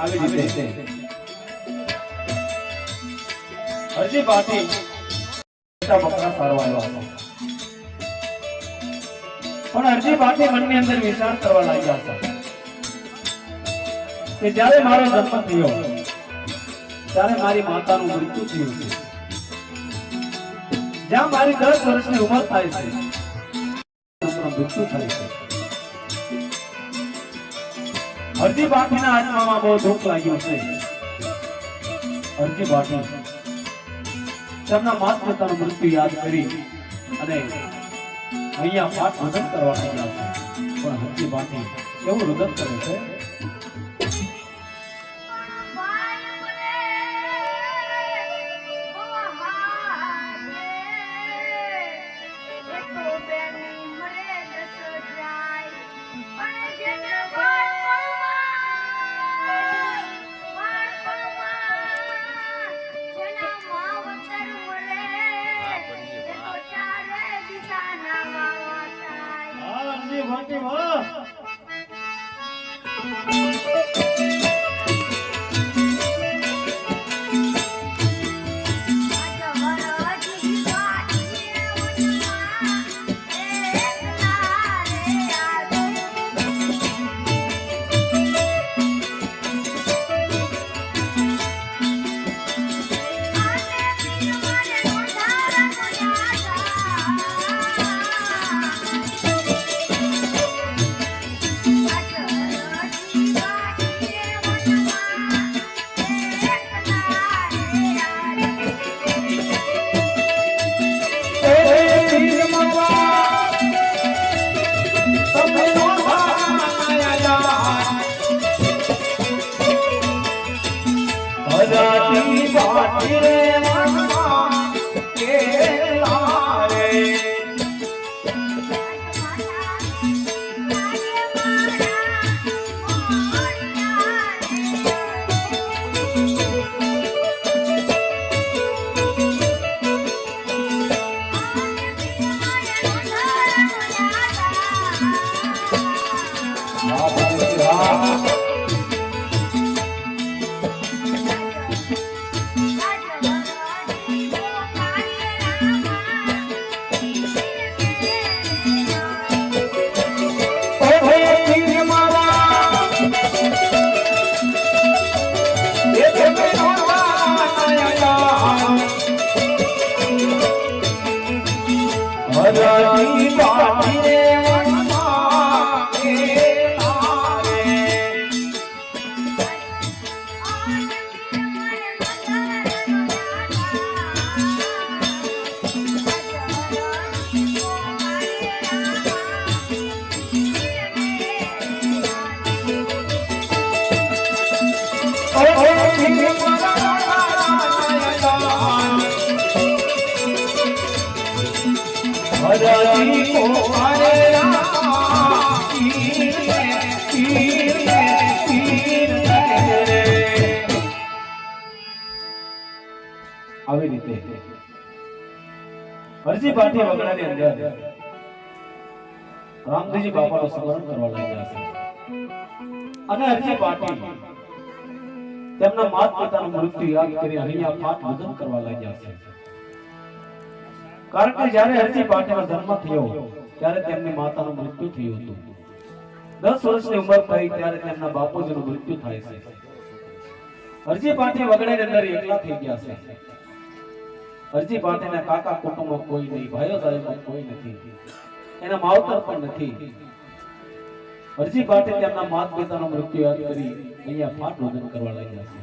આવી રીતે હજી બાકી બકરા સારવા આવ્યા પણ અરજી બાકી મનની અંદર વિચાર કરવા લાગ્યા હતા કે જ્યારે મારો જન્મ થયો ત્યારે મારી માતાનું મૃત્યુ થયું છે, જ્યાં મારી 10 વર્ષની ઉંમર થાય છે મૃત્યુ થાય છે। અરજી બાકીના આત્મામાં બહુ દુઃખ લાગ્યું છે। અરજી બાકી તેમના માત પિતાનું મૃત્યુ યાદ કરી અને અહીંયા પાઠ રુદન કરવા લાગ્યા છે, પણ હજી બાકી કેવું રુદન કરે છે? આવી રીતે અરજી પાટી વગડાની અંદર રામદેવજી બાપાનું સ્મરણ કરવા લાગ્યા છે અને અરજી પાટી તેમના માત પિતાનું મૃત્યુ યાદ કરી અહીંયા પાઠ ભજન કરવા લાગ્યા છે। કારણ કે જ્યારે અરજી પાટીનો જન્મ થયો ત્યારે તેમની માતાનું મૃત્યુ થયું હતું। 10 વર્ષની ઉંમર થઈ ત્યારે તેમના બાપુજીનું મૃત્યુ થાય છે। અરજી પાટી વગડાની અંદર એકલા થઈ ગયા છે। અરજી પાટીના કાકા કુટુંબમાં કોઈ નહીં, ભાઈઓ સાહેબમાં કોઈ નથી, એના માવતર પણ નથી। અરજી પાટી તેમના માત પિતાનું મૃત્યુ યાદ કરી અહીંયા પાઠ ભજન કરવા લાગ્યા છે।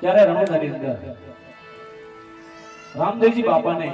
ત્યારે રણોદાની અંદર રામદેવજી બાપાને